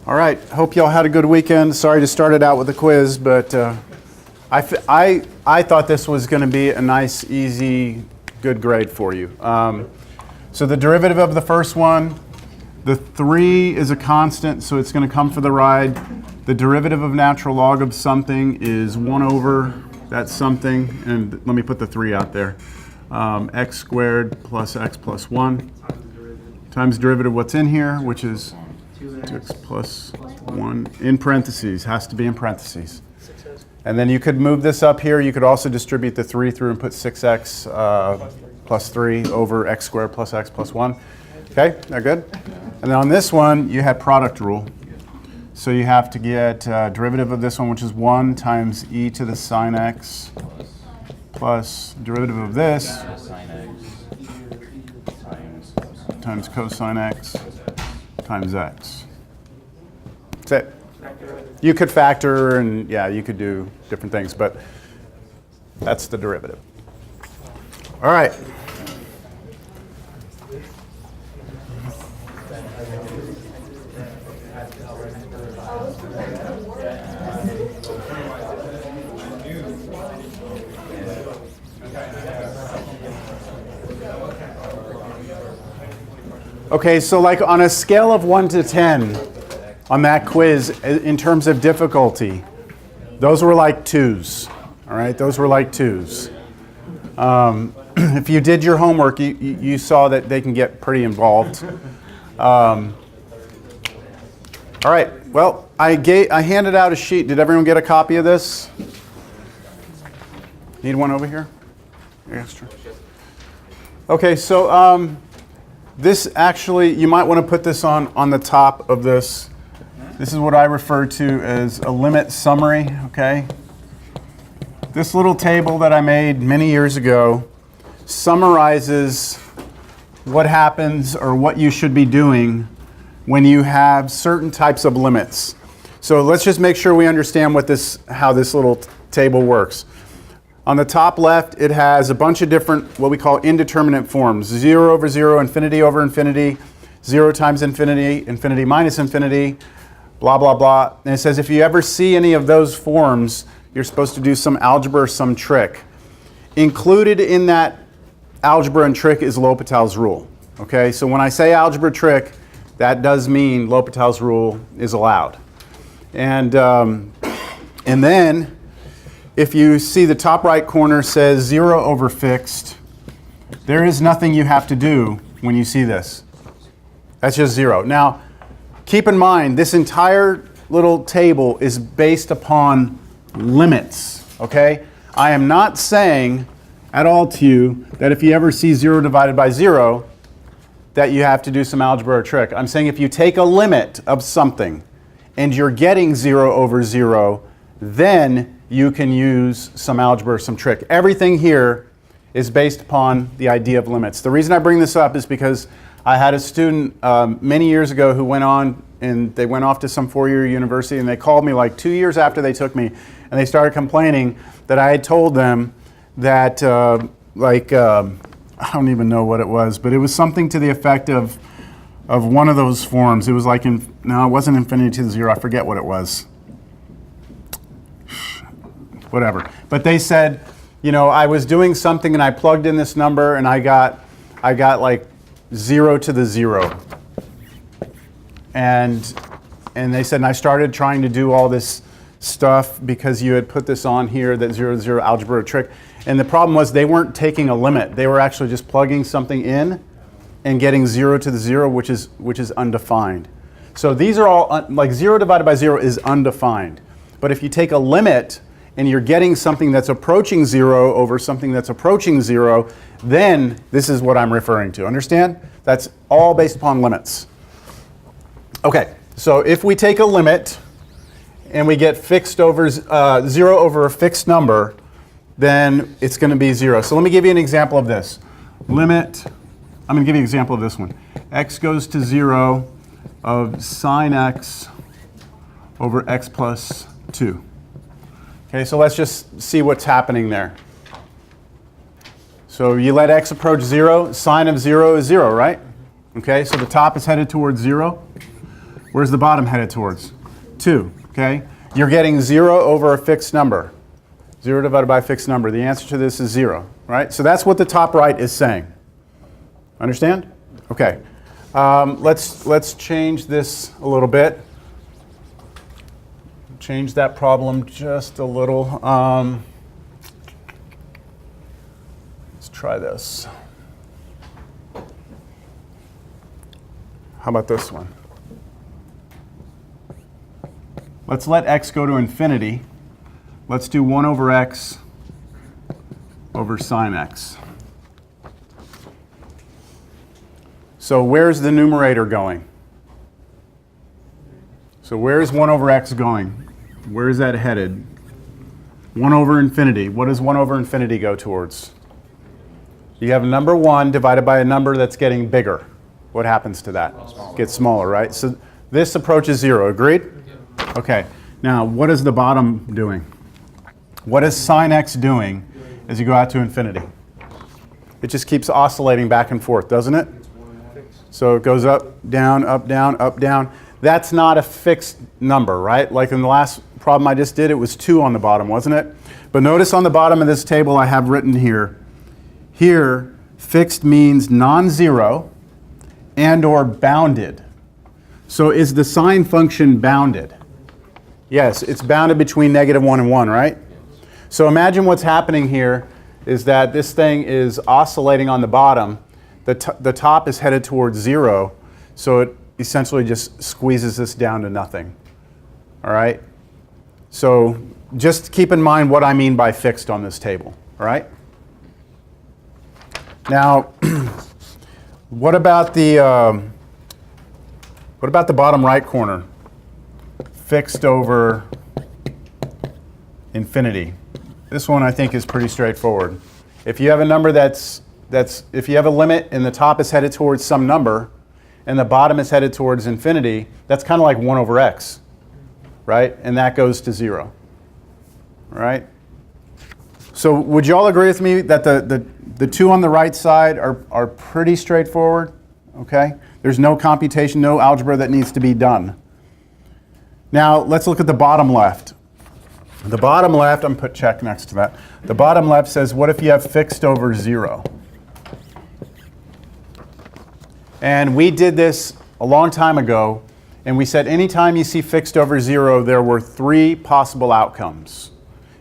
All right, hope y'all had a good weekend. Sorry to start it out with a quiz, but I thought this was going to be a nice, easy, good grade for you. So the derivative of the first one, the 3 is a constant, so it's going to come for the ride. The derivative of natural log of something is 1 over that something, and let me put the 3 out there. X squared plus x plus 1 times derivative of what's in here, which is 2x plus 1 in parentheses, has to be in parentheses. And then you could move this up here. You could also distribute the 3 through and put 6x plus 3 over x squared plus x plus 1. Okay, that good? And then on this one, you had product rule. So you have to get derivative of this one, which is 1 times e to the sine x plus derivative of this times cosine x times x. That's it. You could factor and, yeah, you could do different things, but that's the derivative. All right. Okay, so like on a scale of 1 to 10 on that quiz, in terms of difficulty, those were like 2s. All right, those were like 2s. If you did your homework, you saw that they can get pretty involved. All right, well, I handed out a sheet. Did everyone get a copy of this? Need one over here? Extra. Okay, so this actually, you might want to put this on the top of this. This is what I refer to as a limit summary, okay? This little table that I made many years ago summarizes what happens or what you should be doing when you have certain types of limits. So let's just make sure we understand how this little table works. On the top left, it has a bunch of different, what we call indeterminate forms. 0 over 0, infinity over infinity, 0 times infinity, infinity minus infinity, blah, blah, blah. And it says if you ever see any of those forms, you're supposed to do some algebra or some trick. Included in that algebra and trick is L'Hopital's rule. Okay, so when I say algebra trick, that does mean L'Hopital's rule is allowed. And then, if you see the top right corner says 0 over fixed, there is nothing you have to do when you see this. That's just 0. Now, keep in mind, this entire little table is based upon limits, okay? I am not saying at all to you that if you ever see 0 divided by 0, that you have to do some algebra or trick. I'm saying if you take a limit of something and you're getting 0 over 0, then you can use some algebra or some trick. Everything here is based upon the idea of limits. The reason I bring this up is because I had a student many years ago who went on and they went off to some 4-year university and they called me like 2 years after they took me and they started complaining that I had told them that I don't even know what it was, but it was something to the effect of one of those forms. It was like, no, it wasn't infinity to the 0. I forget what it was. Whatever. But they said, you know, I was doing something and I plugged in this number and I got like 0 to the 0. And they said, and I started trying to do all this stuff because you had put this on here, that 0 to 0 algebra trick. And the problem was they weren't taking a limit. They were actually just plugging something in and getting 0 to the 0, which is undefined. So these are all, like 0 divided by 0 is undefined. But if you take a limit and you're getting something that's approaching 0 over something that's approaching 0, then this is what I'm referring to. Understand? That's all based upon limits. Okay, so if we take a limit and we get fixed over 0 over a fixed number, then it's going to be 0. So let me give you an example of this. Limit, I'm going to give you an example of this one. X goes to 0 of sine x over x plus 2. Okay, so let's just see what's happening there. So you let x approach 0, sine of 0 is 0, right? Okay, so the top is headed towards 0. Where's the bottom headed towards? 2, okay? You're getting 0 over a fixed number. 0 divided by a fixed number. The answer to this is 0, right? So that's what the top right is saying. Understand? Okay. Let's change this a little bit. Change that problem just a little. Let's try this. How about this one? Let's let x go to infinity. Let's do 1 over x over sine x. So where's the numerator going? So where's 1 over x going? Where is that headed? 1 over infinity. What does 1 over infinity go towards? You have a number 1 divided by a number that's getting bigger. What happens to that? Gets smaller, right? So this approaches 0. Agreed? Okay. Now, what is the bottom doing? What is sine x doing as you go out to infinity? It just keeps oscillating back and forth, doesn't it? So it goes up, down, up, down, up, down. That's not a fixed number, right? Like in the last problem I just did, it was 2 on the bottom, wasn't it? But notice on the bottom of this table I have written here, fixed means non-zero and or bounded. So is the sine function bounded? Yes, it's bounded between -1 and 1, right? So imagine what's happening here is that this thing is oscillating on the bottom. The top is headed towards 0, so it essentially just squeezes this down to nothing. All right? So just keep in mind what I mean by fixed on this table. All right? Now, what about the bottom right corner? Fixed over infinity. This one I think is pretty straightforward. If you have a number if you have a limit and the top is headed towards some number and the bottom is headed towards infinity, that's kind of like 1 over x, right? And that goes to 0, right? So would you all agree with me that the two on the right side are pretty straightforward, okay? There's no computation, no algebra that needs to be done. Now let's look at the bottom left. The bottom left, I'm going to put check next to that. The bottom left says, what if you have fixed over 0? And we did this a long time ago, and we said anytime you see fixed over 0, there were 3 possible outcomes.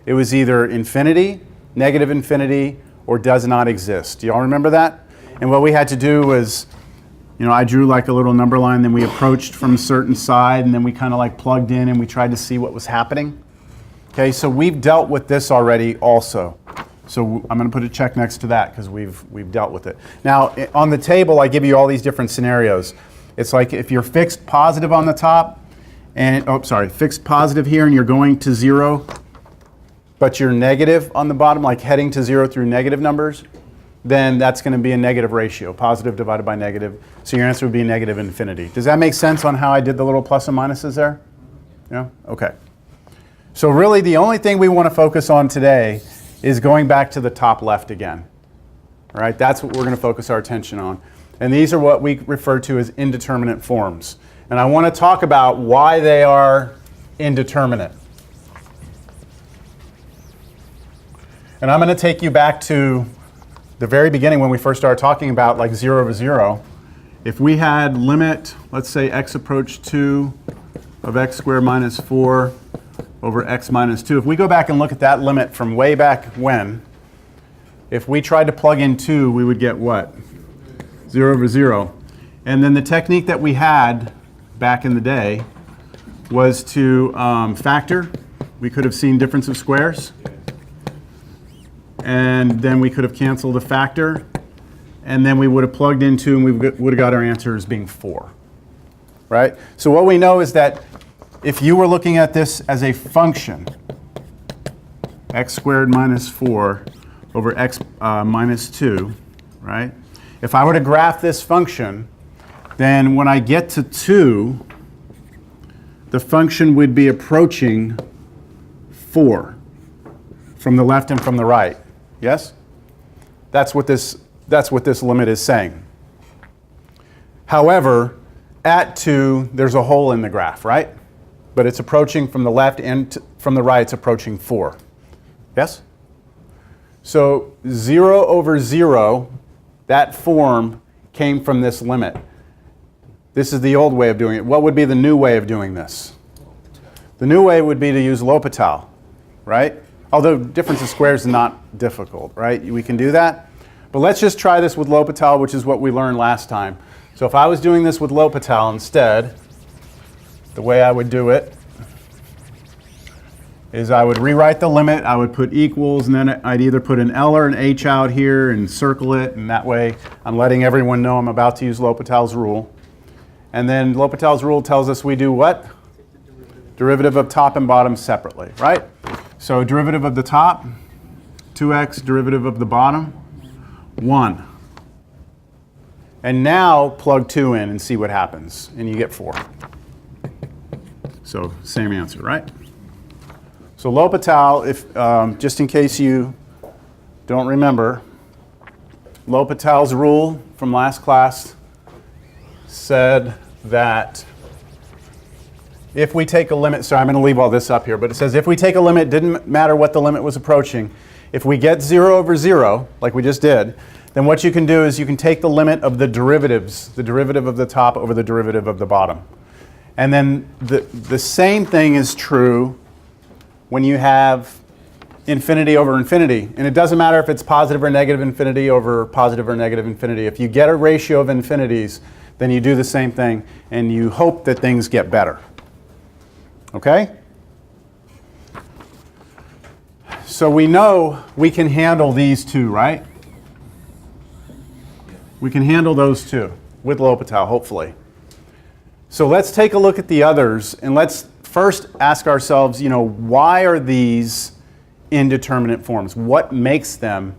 It was either infinity, negative infinity, or does not exist. Do you all remember that? And what we had to do was, I drew like a little number line, then we approached from a certain side, and then we kind of like plugged in and we tried to see what was happening. Okay, so we've dealt with this already also. So I'm going to put a check next to that because we've dealt with it. Now, on the table, I give you all these different scenarios. It's like if you're fixed positive on the top, and, fixed positive here and you're going to 0, but you're negative on the bottom, like heading to 0 through negative numbers, then that's going to be a negative ratio, positive divided by negative. So your answer would be negative infinity. Does that make sense on how I did the little plus and minuses there? Yeah? Okay. So really the only thing we want to focus on today is going back to the top left again. All right? That's what we're going to focus our attention on. And these are what we refer to as indeterminate forms. And I want to talk about why they are indeterminate. And I'm going to take you back to the very beginning when we first started talking about like 0 over 0. If we had limit, let's say x approach 2 of x squared minus 4 over x minus 2. If we go back and look at that limit from way back when, if we tried to plug in 2, we would get what? 0 over 0. And then the technique that we had back in the day was to factor. We could have seen difference of squares. And then we could have canceled a factor. And then we would have plugged in 2 and we would have got our answer as being 4. Right? So what we know is that if you were looking at this as a function, x squared minus 4 over x minus 2, right? If I were to graph this function, then when I get to 2, the function would be approaching 4 from the left and from the right. Yes? That's what this limit is saying. However, at 2, there's a hole in the graph, right? But it's approaching from the left and from the right, it's approaching 4. Yes? So 0 over 0, that form came from this limit. This is the old way of doing it. What would be the new way of doing this? The new way would be to use L'Hopital, right? Although difference of squares is not difficult, right? We can do that. But let's just try this with L'Hopital, which is what we learned last time. So if I was doing this with L'Hopital instead, the way I would do it is I would rewrite the limit, I would put equals, and then I'd either put an L or an H out here and circle it, and that way I'm letting everyone know I'm about to use L'Hopital's rule. And then L'Hopital's rule tells us we do what? Derivative of top and bottom separately, right? So derivative of the top, 2x, derivative of the bottom, 1. And now plug 2 in and see what happens, and you get 4. So same answer, right? So L'Hopital, if just in case you don't remember, L'Hopital's rule from last class said that if we take a limit, so I'm going to leave all this up here, but it says if we take a limit, didn't matter what the limit was approaching, if we get 0 over 0, like we just did, then what you can do is you can take the limit of the derivatives, the derivative of the top over the derivative of the bottom. And then the same thing is true when you have infinity over infinity. And it doesn't matter if it's positive or negative infinity over positive or negative infinity. If you get a ratio of infinities, then you do the same thing, and you hope that things get better. Okay? So we know we can handle these two, right? We can handle those two with L'Hopital, hopefully. So let's take a look at the others, and let's first ask ourselves, why are these indeterminate forms? What makes them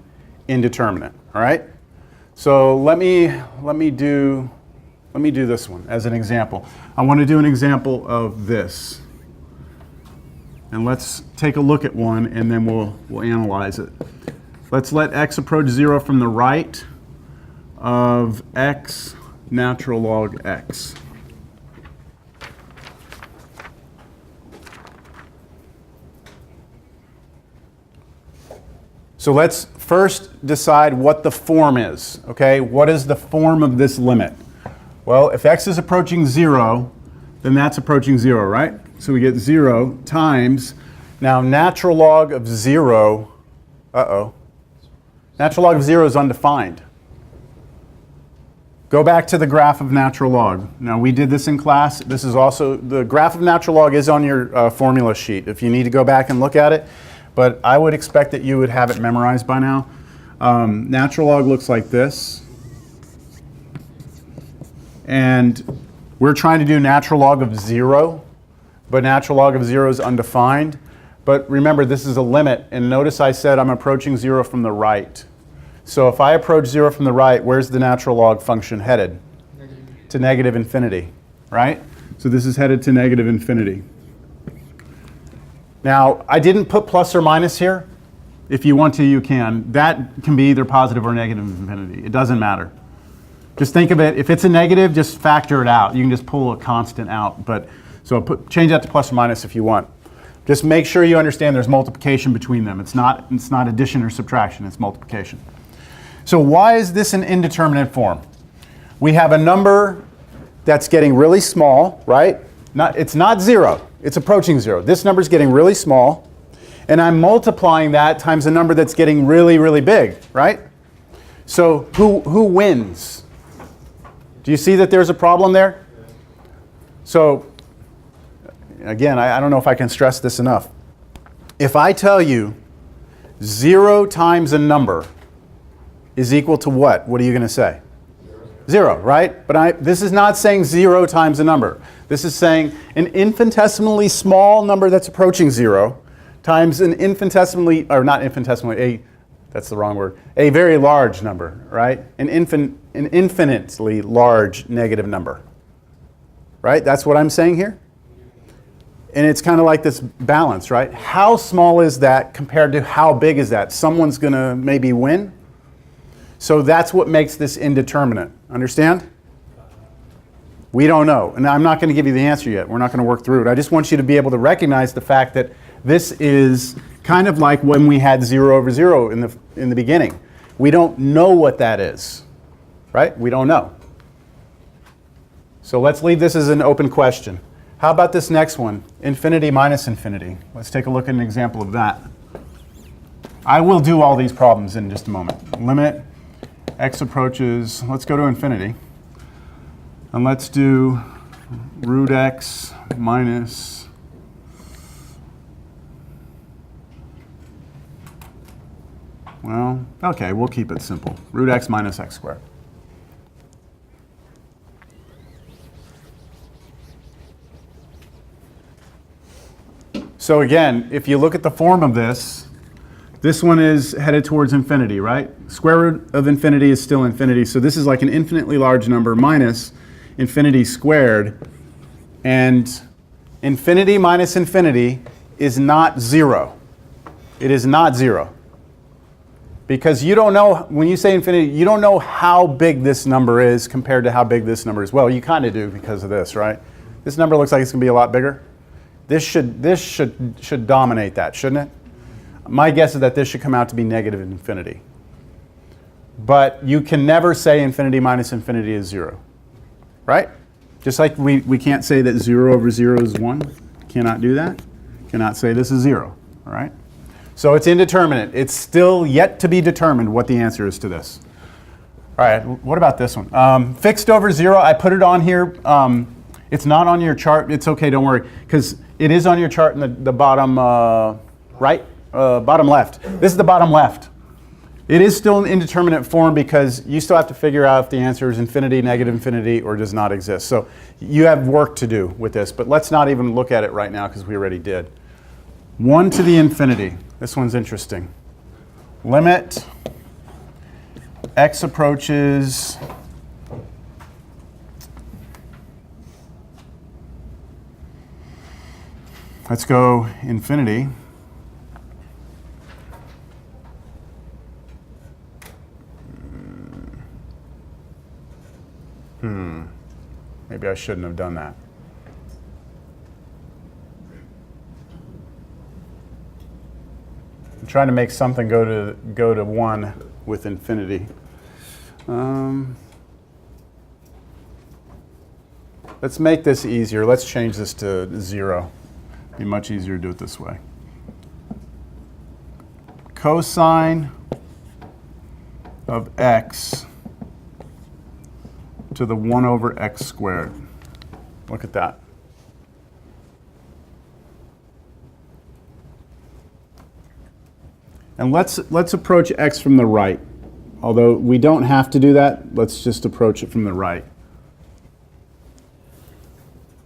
indeterminate? All right? So let me do this one as an example. I want to do an example of this. And let's take a look at one, and then we'll analyze it. Let's let x approach 0 from the right of x natural log x. So let's first decide what the form is, okay? What is the form of this limit? Well, if x is approaching 0, then that's approaching 0, right? So we get 0 times, now natural log of 0, natural log of 0 is undefined. Go back to the graph of natural log. Now we did this in class. This is also, the graph of natural log is on your formula sheet if you need to go back and look at it. But I would expect that you would have it memorized by now. Natural log looks like this. And we're trying to do natural log of 0, but natural log of 0 is undefined. But remember, this is a limit, and notice I said I'm approaching 0 from the right. So if I approach 0 from the right, where's the natural log function headed? To negative infinity, right? So this is headed to negative infinity. Now, I didn't put plus or minus here. If you want to, you can. That can be either positive or negative infinity. It doesn't matter. Just think of it, if it's a negative, just factor it out. You can just pull a constant out. So change that to plus or minus if you want. Just make sure you understand there's multiplication between them. It's not addition or subtraction, it's multiplication. So why is this an indeterminate form? We have a number that's getting really small, right? It's not 0. It's approaching 0. This number is getting really small, and I'm multiplying that times a number that's getting really, really big, right? So who wins? Do you see that there's a problem there? So again, I don't know if I can stress this enough. If I tell you 0 times a number is equal to what? What are you going to say? 0, right? But this is not saying 0 times a number. This is saying an infinitesimally small number that's approaching 0 times an infinitesimally, or not infinitesimally, that's the wrong word, a very large number, right? An infinitely large negative number, right? That's what I'm saying here. And it's kind of like this balance, right? How small is that compared to how big is that? Someone's going to maybe win. So that's what makes this indeterminate. Understand? We don't know. And I'm not going to give you the answer yet. We're not going to work through it. I just want you to be able to recognize the fact that this is kind of like when we had 0 over 0 in the beginning. We don't know what that is, right? We don't know. So let's leave this as an open question. How about this next one? Infinity minus infinity. Let's take a look at an example of that. I will do all these problems in just a moment. Limit x approaches, let's go to infinity. And let's do root x minus well, okay, we'll keep it simple. Root x minus x squared. So again, if you look at the form of this one is headed towards infinity, right? Square root of infinity is still infinity, so this is like an infinitely large number minus infinity squared. And infinity minus infinity is not 0. It is not 0. Because you don't know, when you say infinity, you don't know how big this number is compared to how big this number is. Well, you kind of do because of this, right? This number looks like it's going to be a lot bigger. This should dominate that, shouldn't it? My guess is that this should come out to be negative infinity. But you can never say infinity minus infinity is 0, right? Just like we can't say that 0 over 0 is 1. Cannot do that. Cannot say this is 0, all right? So it's indeterminate. It's still yet to be determined what the answer is to this. All right, what about this one? Fixed over 0, I put it on here. It's not on your chart. It's okay, don't worry, because it is on your chart in the bottom right, bottom left. This is the bottom left. It is still an indeterminate form because you still have to figure out if the answer is infinity, negative infinity, or does not exist. So you have work to do with this, but let's not even look at it right now because we already did. 1 to the infinity. This one's interesting. Limit x approaches let's go infinity. Maybe I shouldn't have done that. I'm trying to make something go to 1 with infinity. Let's make this easier. Let's change this to 0. Be much easier to do it this way. Cosine of x to the 1 over x squared. Look at that. And let's approach x from the right. Although we don't have to do that, let's just approach it from the right.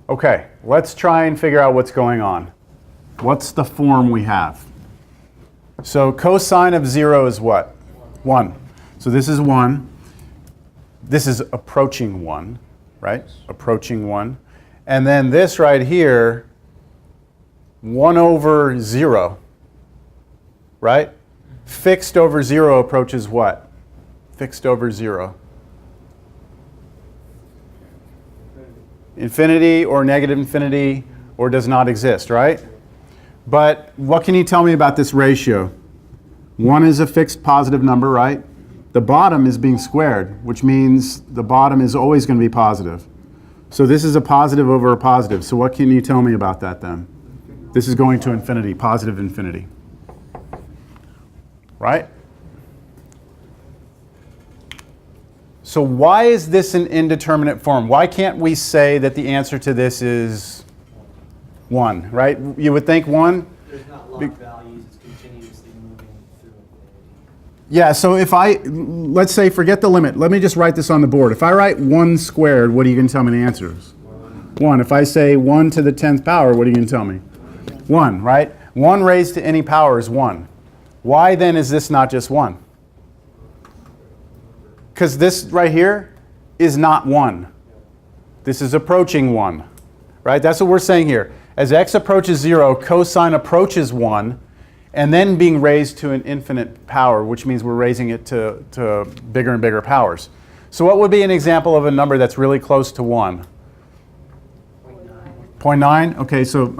Okay, let's try and figure out what's going on. What's the form we have? So cosine of 0 is what? 1. So this is 1. This is approaching 1, right? Approaching 1. And then this right here, 1 over 0, right? Fixed over 0 approaches what? Fixed over 0. Infinity or negative infinity or does not exist, right? But what can you tell me about this ratio? 1 is a fixed positive number, right? The bottom is being squared, which means the bottom is always going to be positive. So this is a positive over a positive. So what can you tell me about that then? This is going to infinity, positive infinity. Right? So why is this an indeterminate form? Why can't we say that the answer to this is 1, right? You would think 1. There's not locked values, it's continuously moving through infinity. Yeah, so if let's say forget the limit. Let me just write this on the board. If I write 1 squared, what are you going to tell me the answer is? 1. If I say 1 to the 10th power, what are you going to tell me? 1, right? 1 raised to any power is 1. Why then is this not just 1? Because this right here is not 1. This is approaching 1, right? That's what we're saying here. As x approaches 0, cosine approaches 1, and then being raised to an infinite power, which means we're raising it to bigger and bigger powers. So what would be an example of a number that's really close to 1? 0.9? Okay, so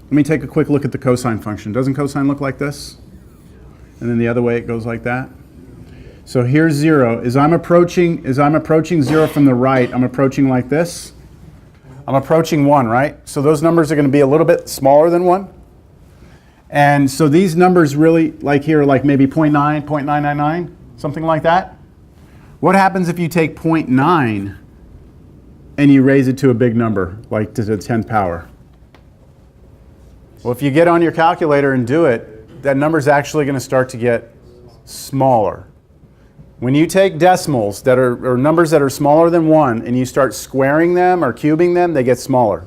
let me take a quick look at the cosine function. Doesn't cosine look like this? And then the other way it goes like that? So here's 0. As I'm approaching 0 from the right, I'm approaching like this. I'm approaching 1, right? So those numbers are going to be a little bit smaller than 1. And so these numbers really, like here, like maybe 0.9, 0.999, something like that. What happens if you take 0.9 and you raise it to a big number, like to the 10th power? Well, if you get on your calculator and do it, that number's actually going to start to get smaller. When you take decimals that are, or numbers that are smaller than 1, and you start squaring them or cubing them, they get smaller.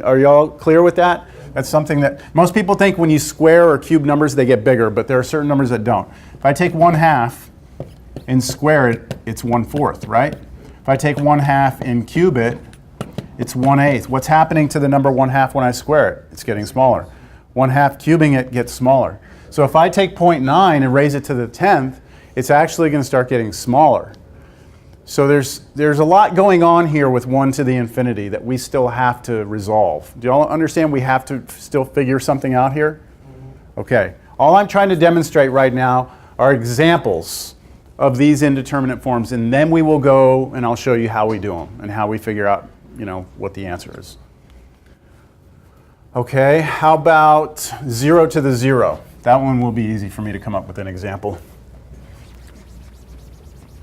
Are y'all clear with that? That's something that most people think when you square or cube numbers, they get bigger, but there are certain numbers that don't. If I take 1/2 and square it, it's 1/4, right? If I take 1/2 and cube it, it's 1/8. What's happening to the number 1/2 when I square it? It's getting smaller. 1/2 cubing it gets smaller. So if I take 0.9 and raise it to the 10th, it's actually going to start getting smaller. So there's a lot going on here with 1 to the infinity that we still have to resolve. Do y'all understand we have to still figure something out here? Okay. All I'm trying to demonstrate right now are examples of these indeterminate forms, and then we will go and I'll show you how we do them and how we figure out, what the answer is. Okay, how about 0 to the 0? That one will be easy for me to come up with an example.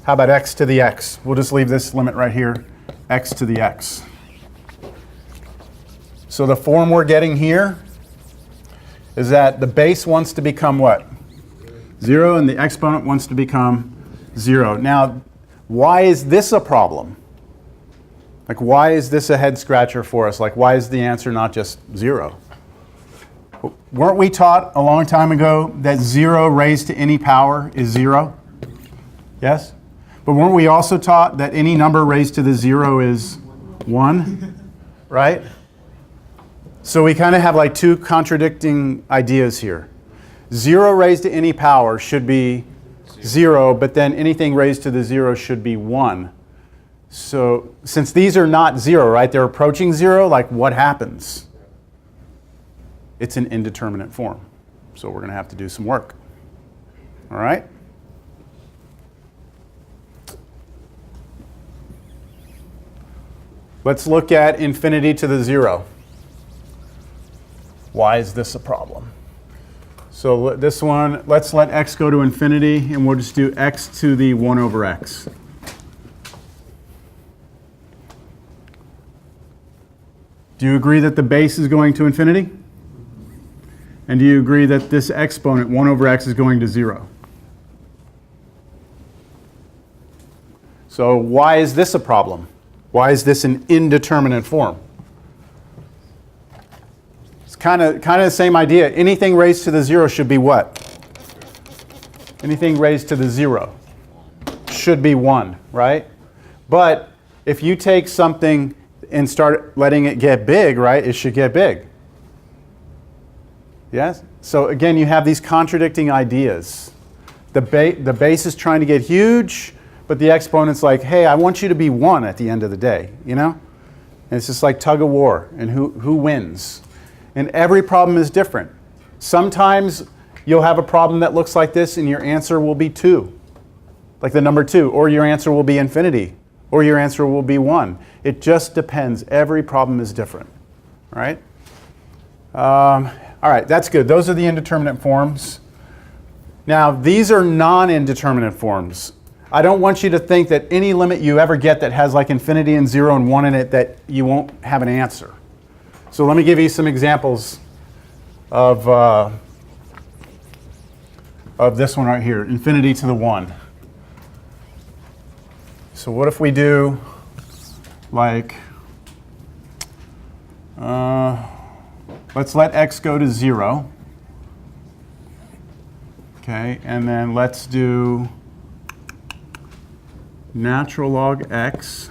How about x to the x? We'll just leave this limit right here, x to the x. So the form we're getting here is that the base wants to become what? 0, and the exponent wants to become 0. Now, why is this a problem? Like, why is this a head scratcher for us? Like, why is the answer not just 0? Weren't we taught a long time ago that 0 raised to any power is 0? Yes? But weren't we also taught that any number raised to the 0 is 1? Right? So we kind of have like two contradicting ideas here. 0 raised to any power should be 0, but then anything raised to the 0 should be 1. So since these are not 0, right, they're approaching 0, like what happens? It's an indeterminate form. So we're going to have to do some work. All right? Let's look at infinity to the 0. Why is this a problem? So this one, let's let x go to infinity, and we'll just do x to the 1 over x. Do you agree that the base is going to infinity? And do you agree that this exponent, 1 over x, is going to 0? So why is this a problem? Why is this an indeterminate form? It's kind of the same idea. Anything raised to the 0 should be what? Anything raised to the 0 should be 1, right? But if you take something and start letting it get big, right, it should get big. Yes? So again, you have these contradicting ideas. The base is trying to get huge, but the exponent's like, hey, I want you to be 1 at the end of the day, And it's just like tug of war, and who wins? And every problem is different. Sometimes you'll have a problem that looks like this, and your answer will be 2, like the number 2, or your answer will be infinity, or your answer will be 1. It just depends. Every problem is different, right? All right, that's good. Those are the indeterminate forms. Now, these are non-indeterminate forms. I don't want you to think that any limit you ever get that has like infinity and 0 and 1 in it that you won't have an answer. So let me give you some examples of this one right here, infinity to the 1. So what if we do like, let's let x go to 0. Okay, and then let's do natural log x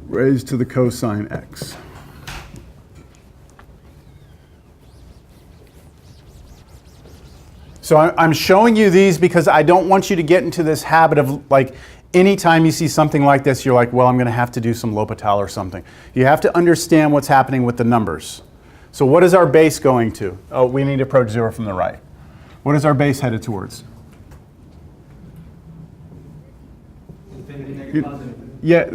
raised to the cosine x. So I'm showing you these because I don't want you to get into this habit of like anytime you see something like this, you're like, well, I'm going to have to do some L'Hopital or something. You have to understand what's happening with the numbers. So what is our base going to? Oh, we need to approach 0 from the right. What is our base headed towards? Yeah,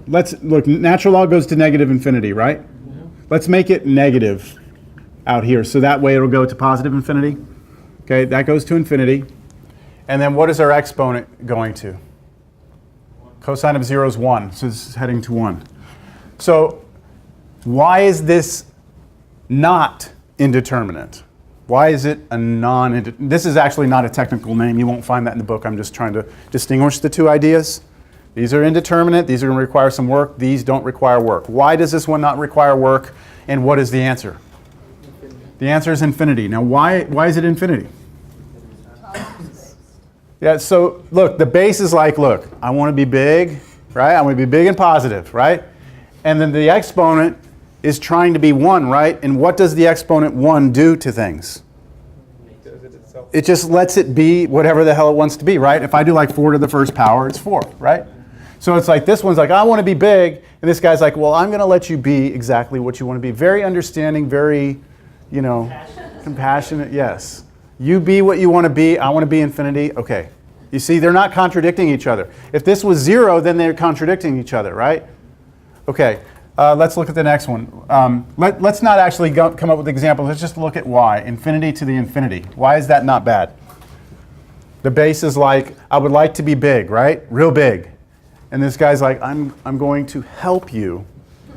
let's look, natural log goes to negative infinity, right? Let's make it negative out here. So that way it'll go to positive infinity. Okay, that goes to infinity. And then what is our exponent going to? Cosine of 0 is 1, so it's heading to 1. So why is this not indeterminate? Why is it a non-indeterminate? This is actually not a technical name. You won't find that in the book. I'm just trying to distinguish the two ideas. These are indeterminate. These are going to require some work. These don't require work. Why does this one not require work? And what is the answer? The answer is infinity. Now, why is it infinity? Yeah, so look, the base is like, look, I want to be big, right? I want to be big and positive, right? And then the exponent is trying to be 1, right? And what does the exponent 1 do to things? It just lets it be whatever the hell it wants to be, right? If I do like 4 to the first power, it's 4, right? So it's like this one's like, I want to be big. And this guy's like, well, I'm going to let you be exactly what you want to be. Very understanding, very, compassionate, yes. You be what you want to be. I want to be infinity. Okay. You see, they're not contradicting each other. If this was 0, then they're contradicting each other, right? Okay. Let's look at the next one. Let's not actually come up with examples. Let's just look at y. Infinity to the infinity. Why is that not bad? The base is like, I would like to be big, right? Real big. And this guy's like, I'm going to help you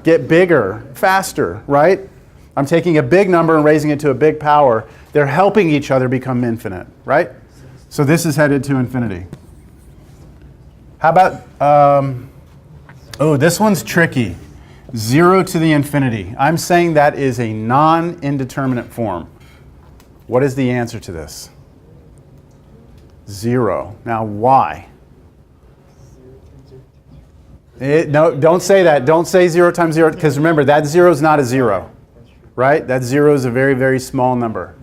get bigger, faster, right? I'm taking a big number and raising it to a big power. They're helping each other become infinite, right? So this is headed to infinity. How about, this one's tricky. 0 to the infinity. I'm saying that is a non-indeterminate form. What is the answer to this? 0. Now, why? No, don't say that. Don't say 0 times 0, because remember, that 0 is not a 0, right? That 0 is a very, very small number.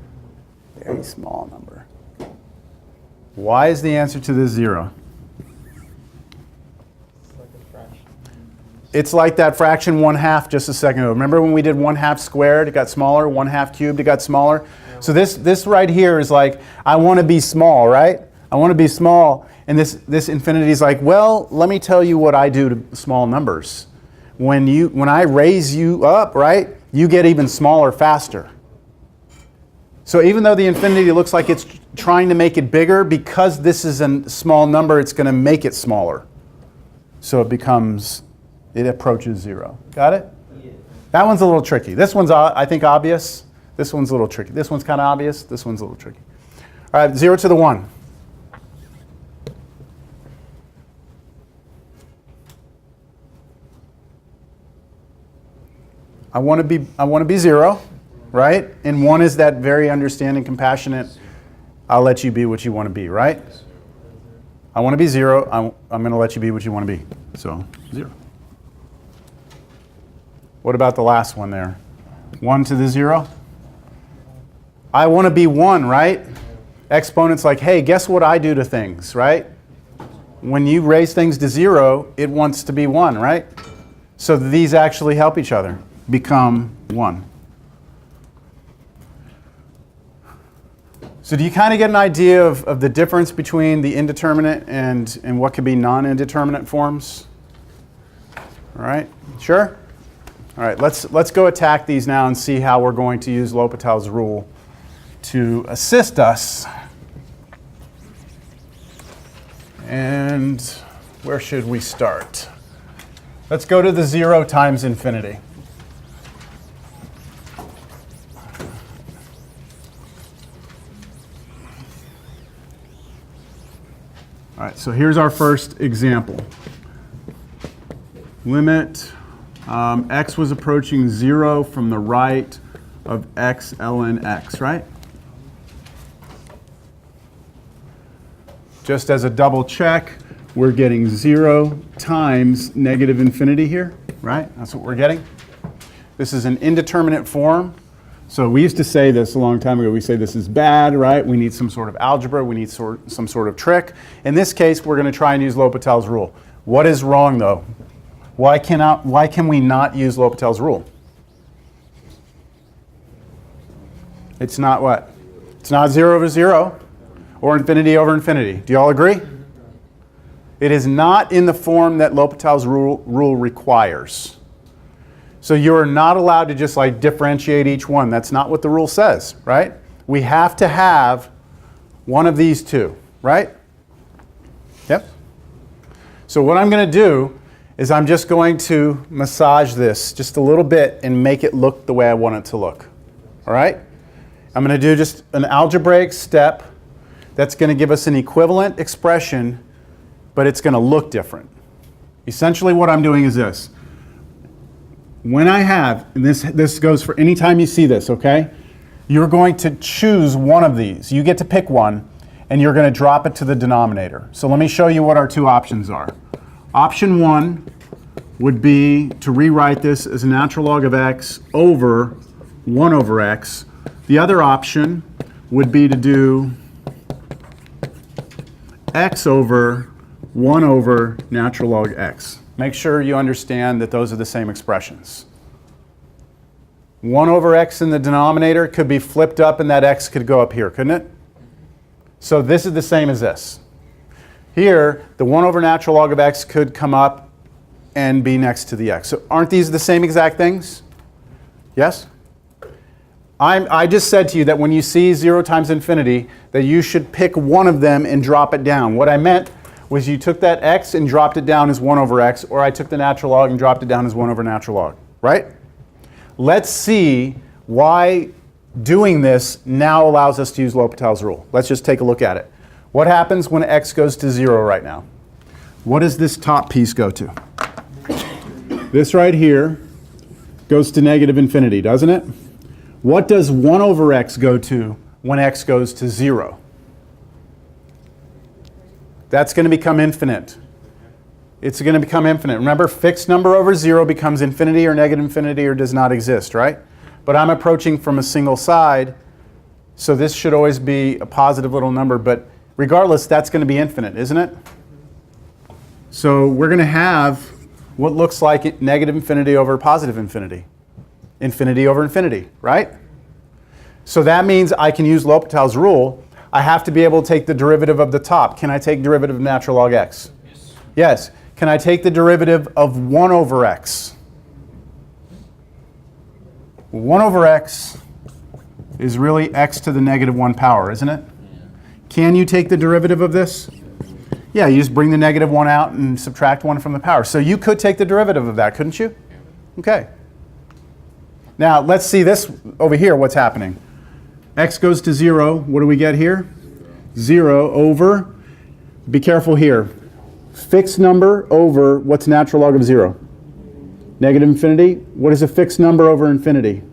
Very small number. Why is the answer to this 0? It's like that fraction 1/2 just a second ago. Remember when we did 1/2 squared, it got smaller, 1/2 cubed, it got smaller? So this right here is like, I want to be small, right? I want to be small. And this infinity is like, well, let me tell you what I do to small numbers. When I raise you up, right, you get even smaller faster. So even though the infinity looks like it's trying to make it bigger, because this is a small number, it's going to make it smaller. So it approaches 0. Got it? Yeah. That one's a little tricky. This one's, I think, obvious. This one's a little tricky. This one's kind of obvious. This one's a little tricky. All right, 0 to the 1. I want to be 0, right? And 1 is that very understanding, compassionate, I'll let you be what you want to be, right? I want to be 0. I'm going to let you be what you want to be. So 0. What about the last one there? 1 to the 0? I want to be 1, right? Exponent's like, hey, guess what I do to things, right? When you raise things to 0, it wants to be 1, right? So these actually help each other become 1. So do you kind of get an idea of the difference between the indeterminate and what could be non-indeterminate forms? All right, sure? All right, let's go attack these now and see how we're going to use L'Hopital's rule to assist us. And where should we start? Let's go to the 0 times infinity. All right, so here's our first example. Limit x was approaching 0 from the right of x ln x, right? Just as a double check, we're getting 0 times negative infinity here, right? That's what we're getting. This is an indeterminate form. So we used to say this a long time ago. We say this is bad, right? We need some sort of algebra. We need some sort of trick. In this case, we're going to try and use L'Hopital's rule. What is wrong, though? Why can we not use L'Hopital's rule? It's not what? It's not 0 over 0 or infinity over infinity. Do you all agree? It is not in the form that L'Hopital's rule requires. So you're not allowed to just like differentiate each one. That's not what the rule says, right? We have to have one of these two, right? Yep. So what I'm going to do is I'm just going to massage this just a little bit and make it look the way I want it to look. All right? I'm going to do just an algebraic step that's going to give us an equivalent expression, but it's going to look different. Essentially what I'm doing is this. When I have, and this goes for any time you see this, okay? You're going to choose one of these. You get to pick one, and you're going to drop it to the denominator. So let me show you what our two options are. Option 1 would be to rewrite this as a natural log of x over 1 over x. The other option would be to do x over 1 over natural log x. Make sure you understand that those are the same expressions. 1 over x in the denominator could be flipped up and that x could go up here, couldn't it? So this is the same as this. Here, the 1 over natural log of x could come up and be next to the x. So aren't these the same exact things? Yes? I just said to you that when you see 0 times infinity, that you should pick one of them and drop it down. What I meant was you took that x and dropped it down as 1 over x, or I took the natural log and dropped it down as 1 over natural log, right? Let's see why doing this now allows us to use L'Hopital's rule. Let's just take a look at it. What happens when x goes to 0 right now? What does this top piece go to? This right here goes to negative infinity, doesn't it? What does 1 over x go to when x goes to 0? That's going to become infinite. It's going to become infinite. Remember, fixed number over 0 becomes infinity or negative infinity or does not exist, right? But I'm approaching from a single side, so this should always be a positive little number. But regardless, that's going to be infinite, isn't it? So we're going to have what looks like negative infinity over positive infinity. Infinity over infinity, right? So that means I can use L'Hopital's rule. I have to be able to take the derivative of the top. Can I take derivative of natural log x? Yes. Yes. Can I take the derivative of 1 over x? 1 over x is really x to the negative 1 power, isn't it? Yeah. Can you take the derivative of this? Yeah, you just bring the negative 1 out and subtract 1 from the power. So you could take the derivative of that, couldn't you? Okay. Now, let's see this over here, what's happening. X goes to 0. What do we get here? 0 over, be careful here, fixed number over what's natural log of 0? Negative infinity. What is a fixed number over infinity?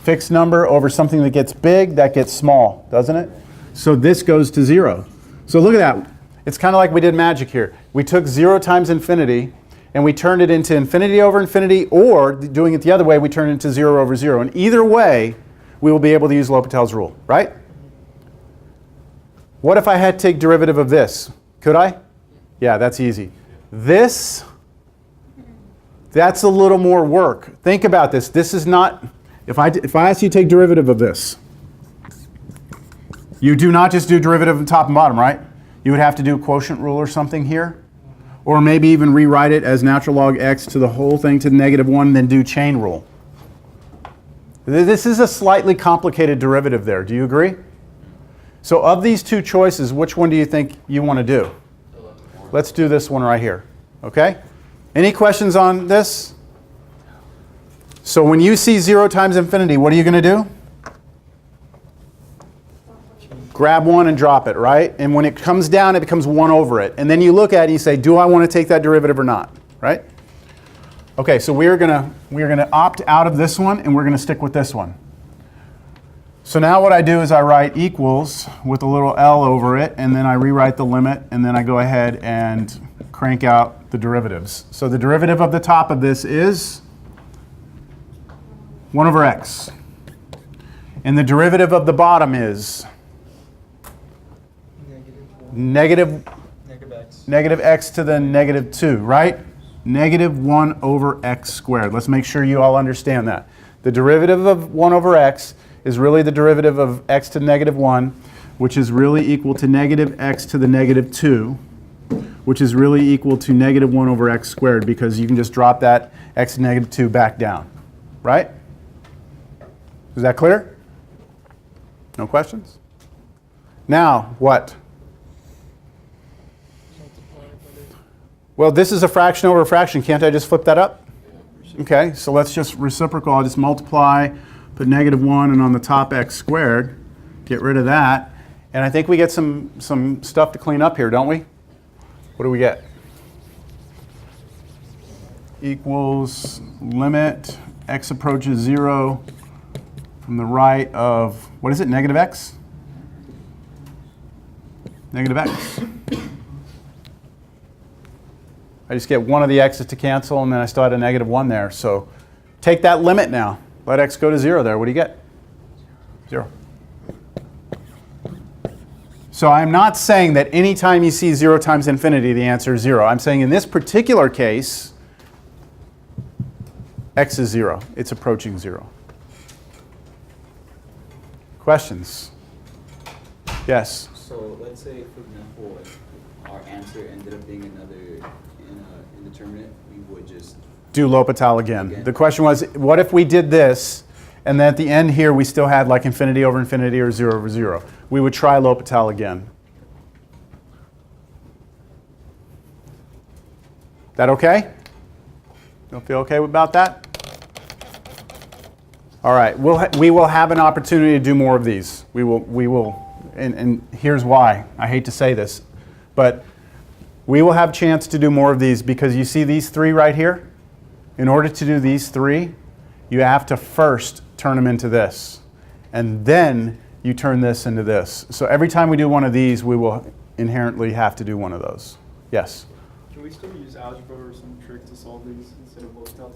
Fixed number over something that gets big, that gets small, doesn't it? So this goes to 0. So look at that. It's kind of like we did magic here. We took 0 times infinity, and we turned it into infinity over infinity, or doing it the other way, we turned it into 0 over 0. And either way, we will be able to use L'Hopital's rule, right? What if I had to take derivative of this? Could I? Yeah, that's easy. This, that's a little more work. Think about this. This is not, if I ask you to take derivative of this, you do not just do derivative of top and bottom, right? You would have to do a quotient rule or something here. Or maybe even rewrite it as natural log x to the whole thing to the negative 1, then do chain rule. This is a slightly complicated derivative there. Do you agree? So of these two choices, which one do you think you want to do? Let's do this one right here. Okay? Any questions on this? So when you see 0 times infinity, what are you going to do? Grab 1 and drop it, right? And when it comes down, it becomes 1 over it. And then you look at it and you say, do I want to take that derivative or not? Right? Okay, so we're gonna opt out of this one and we're going to stick with this one. So now what I do is I write equals with a little L over it, and then I rewrite the limit, and then I go ahead and crank out the derivatives. So the derivative of the top of this is 1 over x. And the derivative of the bottom is negative x to the negative 2, right? Negative 1 over x squared. Let's make sure you all understand that. The derivative of 1 over x is really the derivative of x to the negative 1, which is really equal to negative x to the negative 2, which is really equal to negative 1 over x squared, because you can just drop that x to negative 2 back down, right? Is that clear? No questions? Now, what? Well, this is a fraction over a fraction. Can't I just flip that up? Okay, so let's just reciprocal. I'll just multiply, put negative 1, and on the top x squared. Get rid of that. And I think we get some stuff to clean up here, don't we? What do we get? Equals limit x approaches 0 from the right of, what is it, negative x? Negative x. I just get one of the x's to cancel, and then I still had a negative 1 there. So take that limit now. Let x go to 0 there. What do you get? 0. So I'm not saying that any time you see 0 times infinity, the answer is 0. I'm saying in this particular case, x is 0. It's approaching 0. Questions? Yes? So let's say, for example, if our answer ended up being another indeterminate, we would just do L'Hopital again. The question was, what if we did this, and then at the end here we still had like infinity over infinity or 0 over 0? We would try L'Hopital again. That okay? Don't feel okay about that? All right, we will have an opportunity to do more of these. We will, and here's why. I hate to say this, but we will have a chance to do more of these, because you see these three right here? In order to do these three, you have to first turn them into this, and then you turn this into this. So every time we do one of these, we will inherently have to do one of those. Yes? Can we still use algebra or some trick to solve these instead of L'Hopital?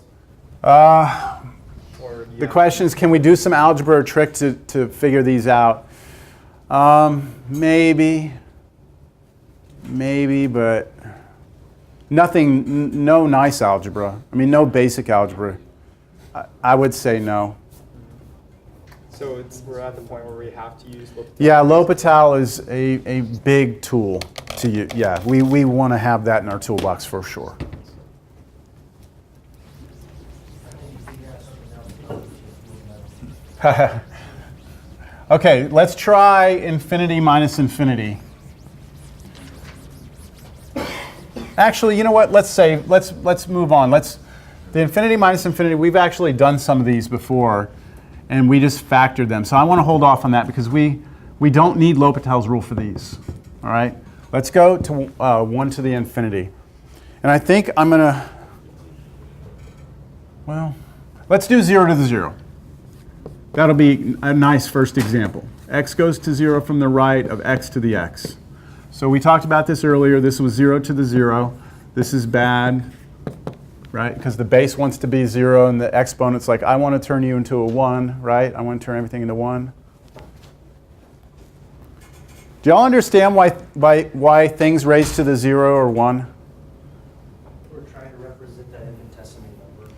The question is, can we do some algebra or trick to figure these out? Maybe, but nothing, no nice algebra. I mean, no basic algebra. I would say no. So we're at the point where we have to use L'Hopital? Yeah, L'Hopital is a big tool to use. Yeah, we want to have that in our toolbox for sure. Okay, let's try infinity minus infinity. Actually, you know what? Let's move on. The infinity minus infinity, we've actually done some of these before, and we just factored them. So I want to hold off on that, because we don't need L'Hopital's rule for these. All right? Let's go to 1 to the infinity. And I think I'm going to, well, let's do 0 to the 0. That'll be a nice first example. X goes to 0 from the right of x to the x. So we talked about this earlier. This was 0 to the 0. This is bad, right? Because the base wants to be 0, and the exponent's like, I want to turn you into a 1, right? I want to turn everything into 1. Do y'all understand why things raised to the 0 or 1? We're trying to represent that infinitesimal number.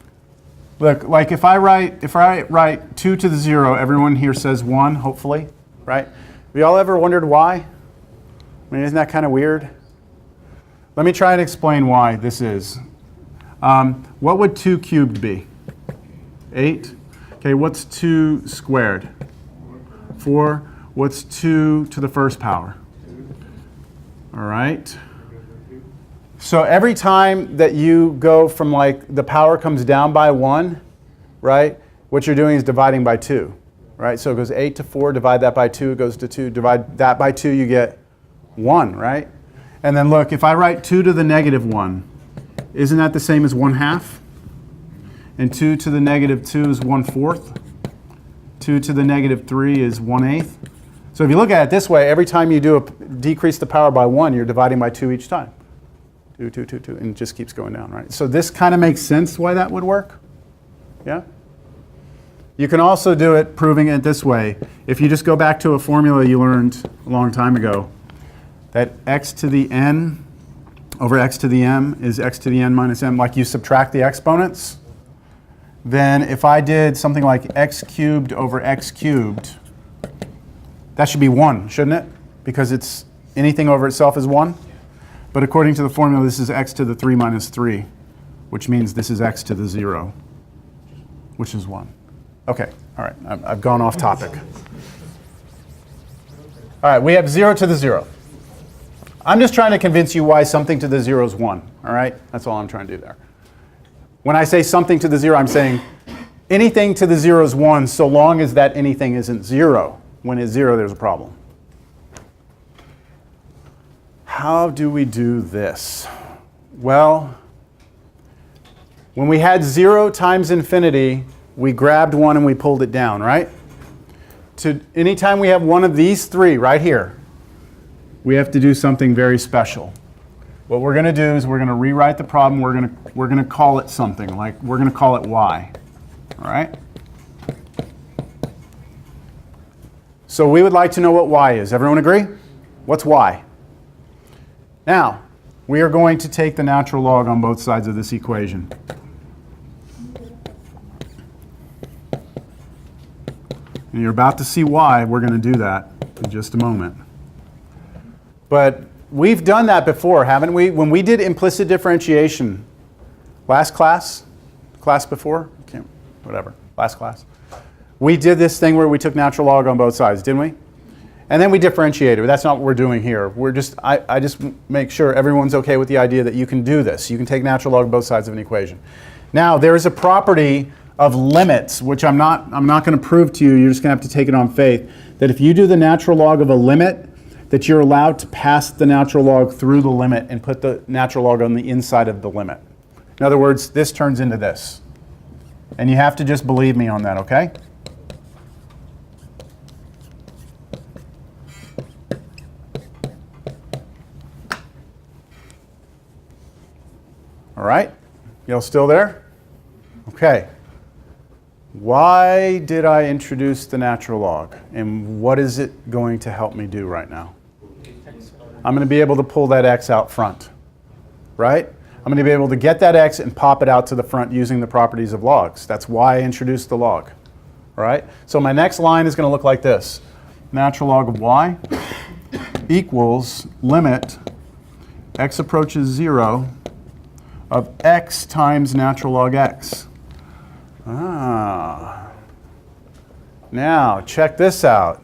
Look, like if I write 2 to the 0, everyone here says 1, hopefully, right? Have y'all ever wondered why? I mean, isn't that kind of weird? Let me try and explain why this is. What would 2 cubed be? 8. Okay, what's 2 squared? 4. What's 2 to the first power? All right. So every time that you go from like the power comes down by 1, right? What you're doing is dividing by 2, right? So it goes 8 to 4, divide that by 2, it goes to 2, divide that by 2, you get 1, right? And then look, if I write 2 to the negative 1, isn't that the same as 1/2? And 2 to the negative 2 is 1/4. 2 to the negative 3 is 1/8. So if you look at it this way, every time you decrease the power by 1, you're dividing by 2 each time. 2, 2, 2, 2, and it just keeps going down, right? So this kind of makes sense why that would work. Yeah? You can also do it proving it this way. If you just go back to a formula you learned a long time ago, that x to the n over x to the m is x to the n minus m, like you subtract the exponents, then if I did something like x cubed over x cubed, that should be 1, shouldn't it? Because it's anything over itself is 1. But according to the formula, this is x to the 3 minus 3, which means this is x to the 0, which is 1. Okay, all right, I've gone off topic. All right, we have 0 to the 0. I'm just trying to convince you why something to the 0 is 1, all right? That's all I'm trying to do there. When I say something to the 0, I'm saying anything to the 0 is 1 so long as that anything isn't 0. When it's 0, there's a problem. How do we do this? Well, when we had 0 times infinity, we grabbed 1 and we pulled it down, right? Anytime we have one of these three right here, we have to do something very special. What we're going to do is we're going to rewrite the problem. We're going to call it something, like we're going to call it y. All right? So we would like to know what y is. Everyone agree? What's y? Now, we are going to take the natural log on both sides of this equation. And you're about to see why we're going to do that in just a moment. But we've done that before, haven't we? When we did implicit differentiation last class before, last class, we did this thing where we took natural log on both sides, didn't we? And then we differentiated. That's not what we're doing here. I just make sure everyone's okay with the idea that you can do this. You can take natural log on both sides of an equation. Now, there is a property of limits, which I'm not going to prove to you. You're just going to have to take it on faith, that if you do the natural log of a limit, that you're allowed to pass the natural log through the limit and put the natural log on the inside of the limit. In other words, this turns into this. And you have to just believe me on that, okay? All right? Y'all still there? Okay. Why did I introduce the natural log? And what is it going to help me do right now? I'm going to be able to pull that x out front, right? I'm going to be able to get that x and pop it out to the front using the properties of logs. That's why I introduced the log, all right? So my next line is going to look like this. Natural log of y equals limit x approaches 0 of x times natural log x. Now, check this out.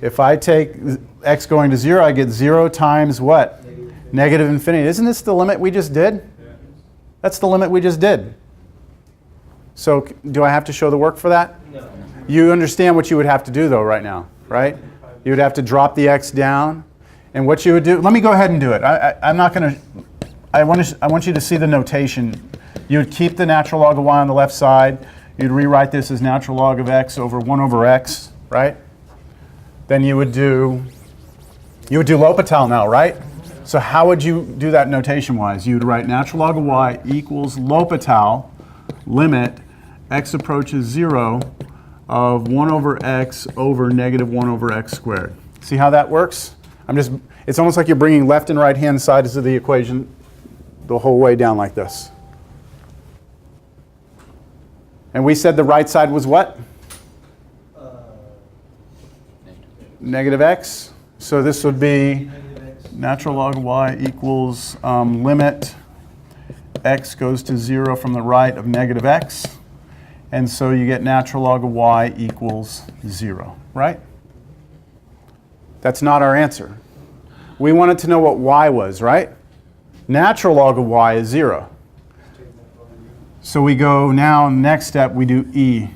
If I take x going to 0, I get 0 times what? Negative infinity. Isn't this the limit we just did? That's the limit we just did. So do I have to show the work for that? No. You understand what you would have to do, though, right now, right? You would have to drop the x down. And what you would do, let me go ahead and do it. I'm not going to, I want you to see the notation. You would keep the natural log of y on the left side. You'd rewrite this as natural log of x over 1 over x, right? Then you would do L'Hopital now, right? So how would you do that notation-wise? You would write natural log of y equals L'Hopital, limit x approaches 0 of 1 over x over negative 1 over x squared. See how that works? It's almost like you're bringing left and right hand sides of the equation the whole way down like this. And we said the right side was what? Negative x. So this would be natural log of y equals limit x goes to 0 from the right of negative x. And so you get natural log of y equals 0, right? That's not our answer. We wanted to know what y was, right? Natural log of y is 0. So we go now, next step, we do e.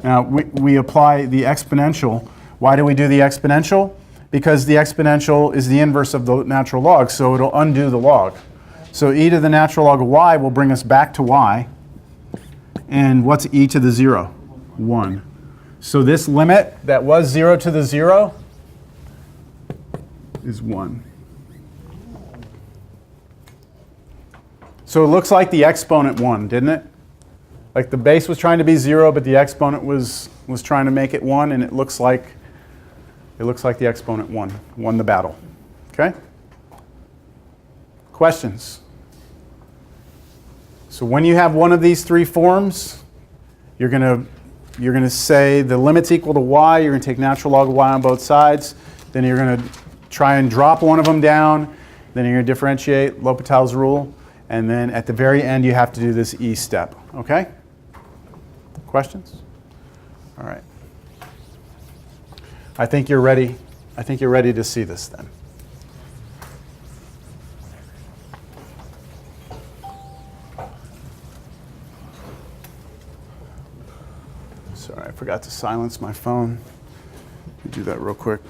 Now, we apply the exponential. Why do we do the exponential? Because the exponential is the inverse of the natural log, so it'll undo the log. So e to the natural log of y will bring us back to y. And what's e to the 0? 1. So this limit that was 0 to the 0 is 1. So it looks like the exponent 1, didn't it? Like the base was trying to be 0, but the exponent was trying to make it 1, and it looks like the exponent won the battle. Okay? Questions? So when you have one of these three forms, you're going to say the limit's equal to y. You're going to take natural log of y on both sides. Then you're going to try and drop one of them down. Then you're going to differentiate L'Hopital's rule. And then at the very end, you have to do this E step. Okay? Questions? All right. I think you're ready. I think you're ready to see this then. Sorry, I forgot to silence my phone. Let me do that real quick.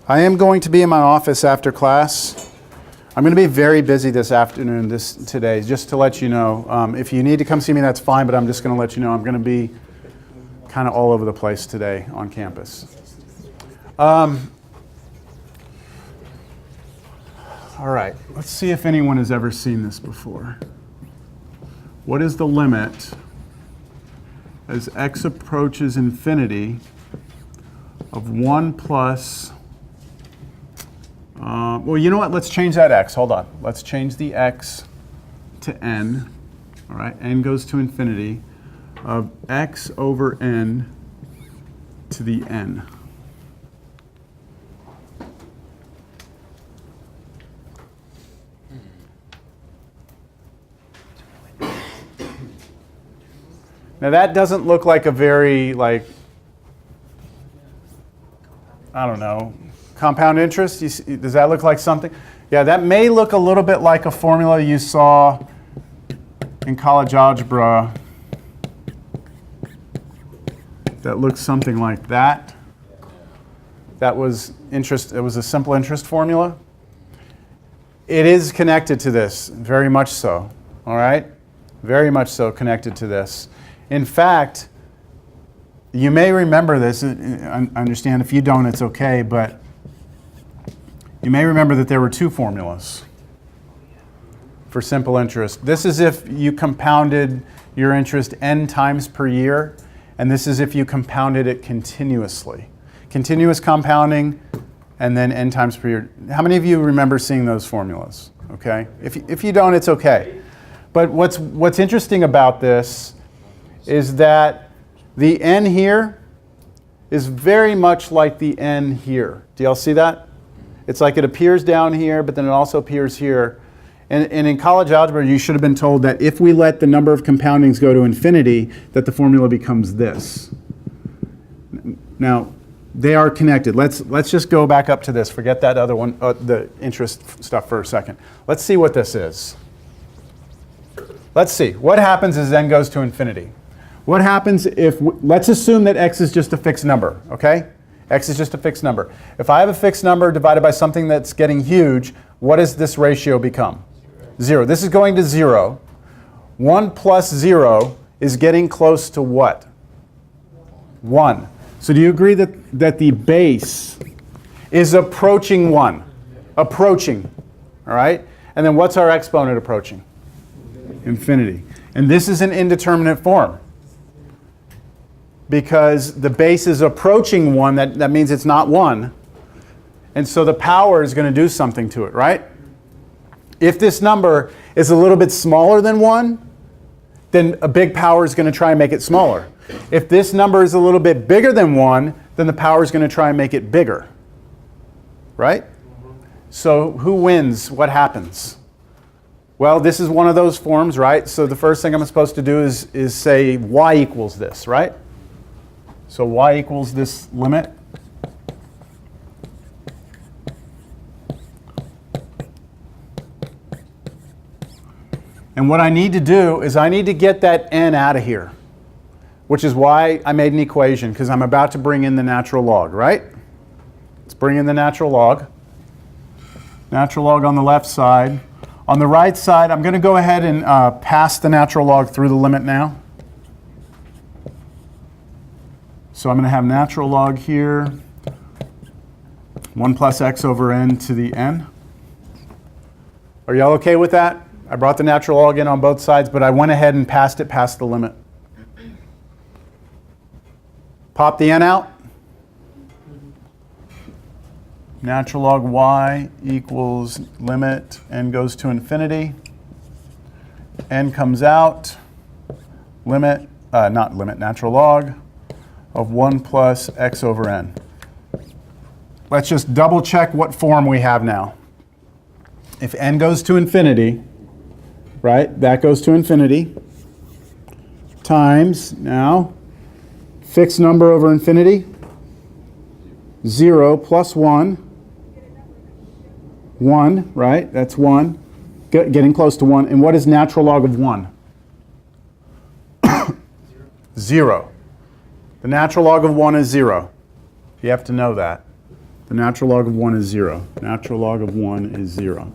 I am going to be in my office after class. I'm going to be very busy this afternoon, today, just to let you know. If you need to come see me, that's fine, but I'm just going to let you know I'm going to be kind of all over the place today on campus. All right, let's see if anyone has ever seen this before. What is the limit as x approaches infinity of 1 plus... well, you know what? Let's change that x. Hold on. Let's change the x to n. All right, n goes to infinity of x over n to the n. Now that doesn't look like a very, I don't know, compound interest. Does that look like something? Yeah, that may look a little bit like a formula you saw in college algebra that looks something like that. That was interest. It was a simple interest formula. It is connected to this, very much so. All right? Very much so connected to this. In fact, you may remember this. I understand if you don't, it's okay, but you may remember that there were two formulas for simple interest. This is if you compounded your interest n times per year, and this is if you compounded it continuously. Continuous compounding, and then n times per year. How many of you remember seeing those formulas? Okay. If you don't, it's okay. But what's interesting about this is that the n here is very much like the n here. Do y'all see that? It's like it appears down here, but then it also appears here. And in college algebra, you should have been told that if we let the number of compoundings go to infinity, that the formula becomes this. Now, they are connected. Let's just go back up to this. Forget that other one, the interest stuff for a second. Let's see what this is. Let's see. What happens as n goes to infinity? What happens if, let's assume that x is just a fixed number, okay? X is just a fixed number. If I have a fixed number divided by something that's getting huge, what does this ratio become? 0. This is going to 0. 1 plus 0 is getting close to what? 1. So do you agree that the base is approaching 1? Approaching, all right? And then what's our exponent approaching? Infinity. And this is an indeterminate form. Because the base is approaching 1, that means it's not 1. And so the power is going to do something to it, right? If this number is a little bit smaller than 1, then a big power is going to try and make it smaller. If this number is a little bit bigger than 1, then the power is going to try and make it bigger. Right? So who wins? What happens? Well, this is one of those forms, right? So the first thing I'm supposed to do is say y equals this, right? So y equals this limit. And what I need to do is I need to get that n out of here, which is why I made an equation, because I'm about to bring in the natural log, right? Let's bring in the natural log. Natural log on the left side. On the right side, I'm going to go ahead and pass the natural log through the limit now. So I'm going to have natural log here, 1 plus x over n to the n. Are y'all okay with that? I brought the natural log in on both sides, but I went ahead and passed it past the limit. Pop the n out. Natural log y equals limit n goes to infinity. N comes out. Limit, not limit, natural log of 1 plus x over n. Let's just double check what form we have now. If n goes to infinity, right, that goes to infinity, times, now, fixed number over infinity, 0 plus 1, 1, right, that's 1, getting close to 1. And what is natural log of 1? 0. The natural log of 1 is 0. You have to know that. The natural log of 1 is 0. Natural log of 1 is 0.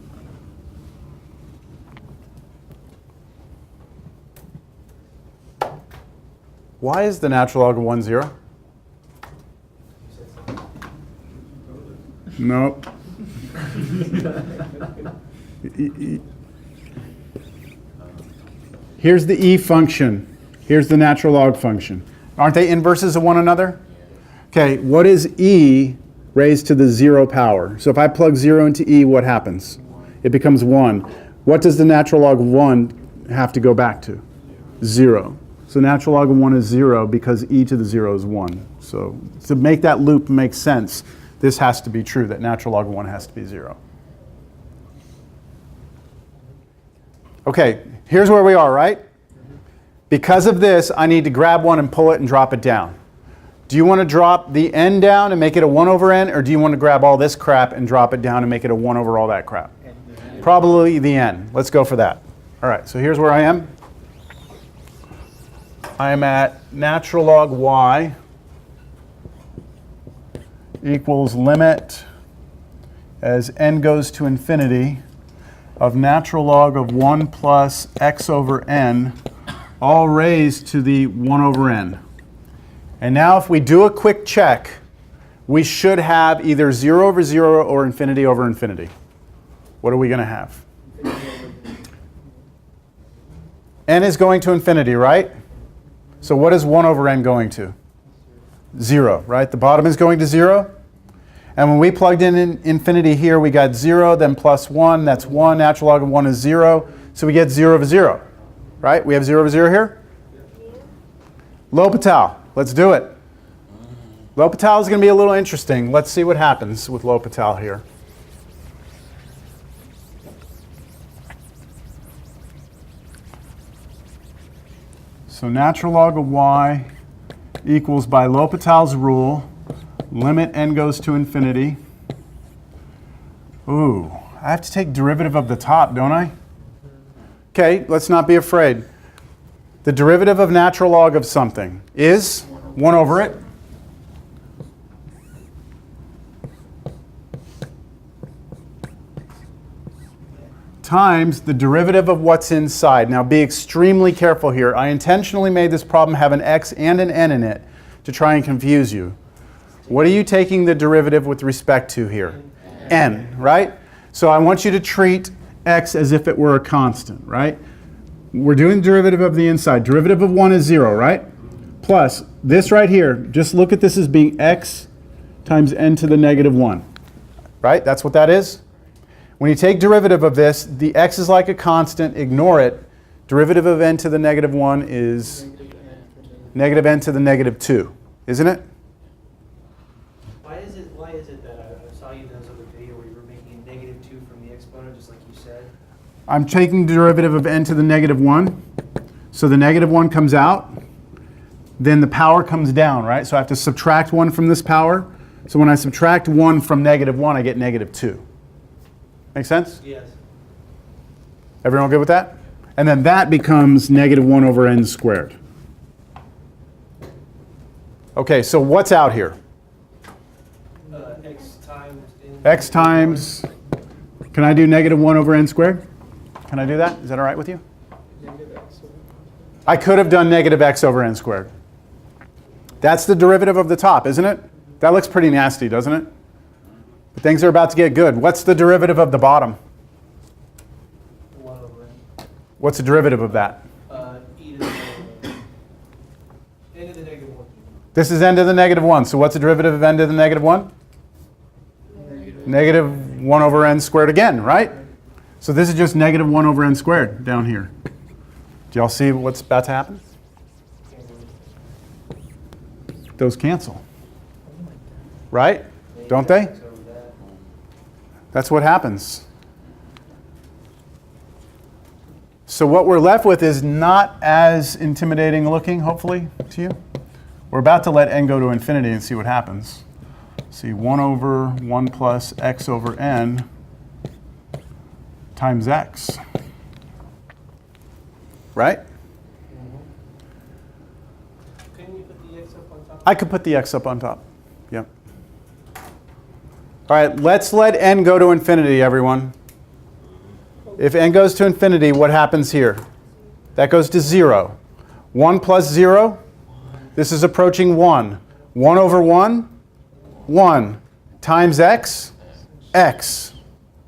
Why is the natural log of 1 0? Nope. Here's the e function. Here's the natural log function. Aren't they inverses of one another? Okay, what is e raised to the 0 power? So if I plug 0 into e, what happens? It becomes 1. What does the natural log of 1 have to go back to? 0. So natural log of 1 is 0 because e to the 0 is 1. So to make that loop make sense, this has to be true, that natural log of 1 has to be 0. Okay, here's where we are, right? Because of this, I need to grab one and pull it and drop it down. Do you want to drop the n down and make it a 1 over n, or do you want to grab all this crap and drop it down and make it a 1 over all that crap? Probably the n. Let's go for that. All right, so here's where I am. I am at natural log y equals limit as n goes to infinity of natural log of 1 plus x over n, all raised to the 1 over n. And now if we do a quick check, we should have either 0 over 0 or infinity over infinity. What are we going to have? N is going to infinity, right? So what is 1 over n going to? 0, right? The bottom is going to 0. And when we plugged in infinity here, we got 0, then plus 1. That's 1. Natural log of 1 is 0. So we get 0 over 0, right? We have 0 over 0 here? L'Hopital. Let's do it. L'Hopital is going to be a little interesting. Let's see what happens with L'Hopital here. So natural log of y equals, by L'Hopital's rule, limit n goes to infinity. Ooh, I have to take derivative of the top, don't I? Okay, let's not be afraid. The derivative of natural log of something is 1 over it. Times the derivative of what's inside. Now be extremely careful here. I intentionally made this problem have an x and an n in it to try and confuse you. What are you taking the derivative with respect to here? N, right? So I want you to treat x as if it were a constant, right? We're doing the derivative of the inside. Derivative of 1 is 0, right? Plus, this right here, just look at this as being x times n to the negative 1, right? That's what that is. When you take derivative of this, the x is like a constant, ignore it. Derivative of n to the negative 1 is negative n to the negative 2, isn't it? Why is it that I saw you in this other video where you were making a negative 2 from the exponent, just like you said? I'm taking the derivative of n to the negative 1. So the negative 1 comes out. Then the power comes down, right? So I have to subtract 1 from this power. So when I subtract 1 from negative 1, I get negative 2. Make sense? Yes. Everyone good with that? And then that becomes negative 1 over n squared. Okay, so what's out here? X times. X times, can I do negative 1 over n squared? Can I do that? Is that all right with you? I could have done negative x over n squared. That's the derivative of the top, isn't it? That looks pretty nasty, doesn't it? But things are about to get good. What's the derivative of the bottom? 1 over n. What's the derivative of that? E to the n to the negative 1. This is n to the negative 1. So what's the derivative of n to the negative 1? Negative 1 over n squared again, right? So this is just negative 1 over n squared down here. Do y'all see what's about to happen? Those cancel. Right? Don't they? That's what happens. So what we're left with is not as intimidating looking, hopefully, to you. We're about to let n go to infinity and see what happens. See, 1 over 1 plus x over n times x. Right? Couldn't you put the x up on top? I could put the x up on top. Yep. All right, let's let n go to infinity, everyone. If n goes to infinity, what happens here? That goes to 0. 1 plus 0, this is approaching 1. 1 over 1, 1 times x, x,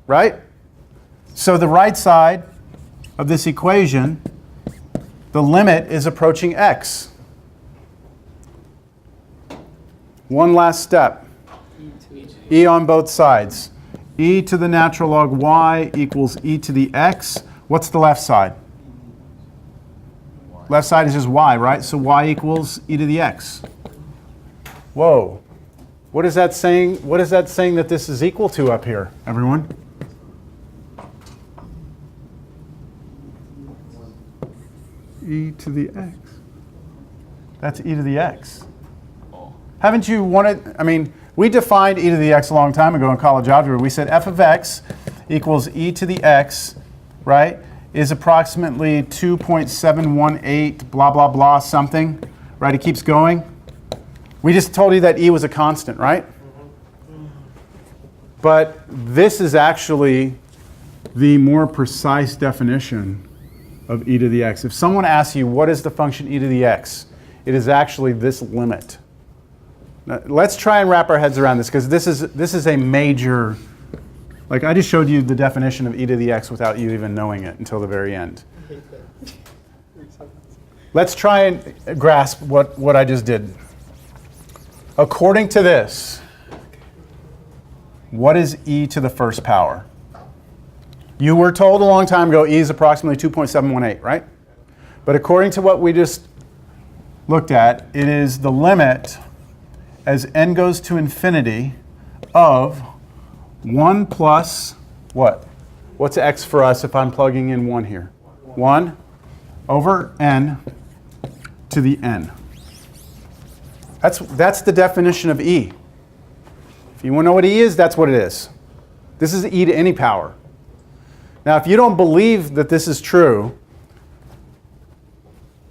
right? So the right side of this equation, the limit is approaching x. One last step. E on both sides. E to the natural log y equals e to the x. What's the left side? Left side is just y, right? So y equals e to the x. Whoa. What is that saying? What is that saying that this is equal to up here, everyone? E to the x. That's e to the x. Haven't you wanted, I mean, we defined e to the x a long time ago in college algebra. We said f of x equals e to the x, right, is approximately 2.718 blah, blah, blah, something, right? It keeps going. We just told you that e was a constant, right? But this is actually the more precise definition of e to the x. If someone asks you, what is the function e to the x? It is actually this limit. Now, let's try and wrap our heads around this, because this is a major, like I just showed you the definition of e to the x without you even knowing it until the very end. Let's try and grasp what I just did. According to this, what is e to the first power? You were told a long time ago e is approximately 2.718, right? But according to what we just looked at, it is the limit as n goes to infinity of 1 plus what? What's x for us if I'm plugging in 1 here? 1 over n to the n. That's the definition of e. If you want to know what e is, that's what it is. This is e to any power. Now, if you don't believe that this is true,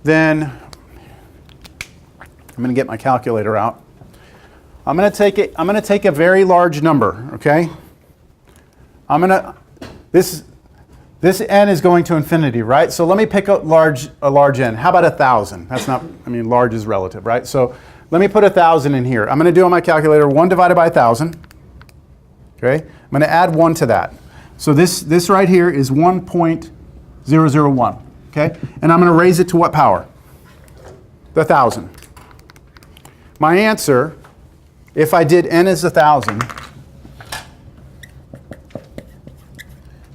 then I'm going to get my calculator out. I'm going to take a very large number, okay? This n is going to infinity, right? So let me pick a large n. How about 1,000? That's not, I mean, large is relative, right? So let me put 1,000 in here. I'm going to do on my calculator 1 divided by 1,000. Okay? I'm going to add 1 to that. So this right here is 1.001. Okay? And I'm going to raise it to what power? The 1,000. My answer, if I did n as 1,000,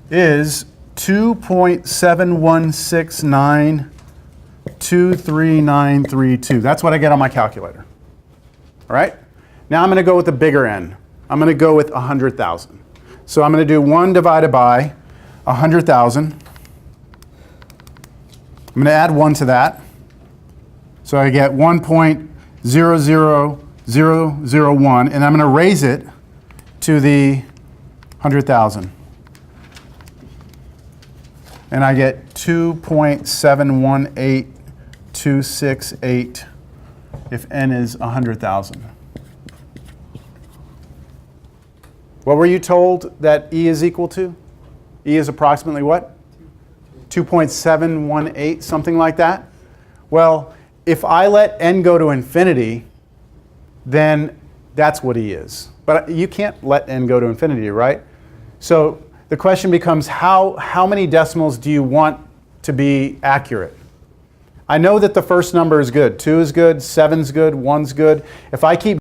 is 2.71692392. That's what I get on my calculator. All right? Now I'm going to go with the bigger n. I'm going to go with 100,000. So I'm going to do 1 divided by 100,000. I'm going to add 1 to that. So I get 1.00001, and I'm going to raise it to the 100,000. And I get 2.718268 if n is 100,000. What were you told that e is equal to? E is approximately what? 2.718, something like that? Well, if I let n go to infinity, then that's what e is. But you can't let n go to infinity, right? So the question becomes, how many decimals do you want to be accurate. I know that the first number is good. 2 is good, 7's good, 1's good. If I keep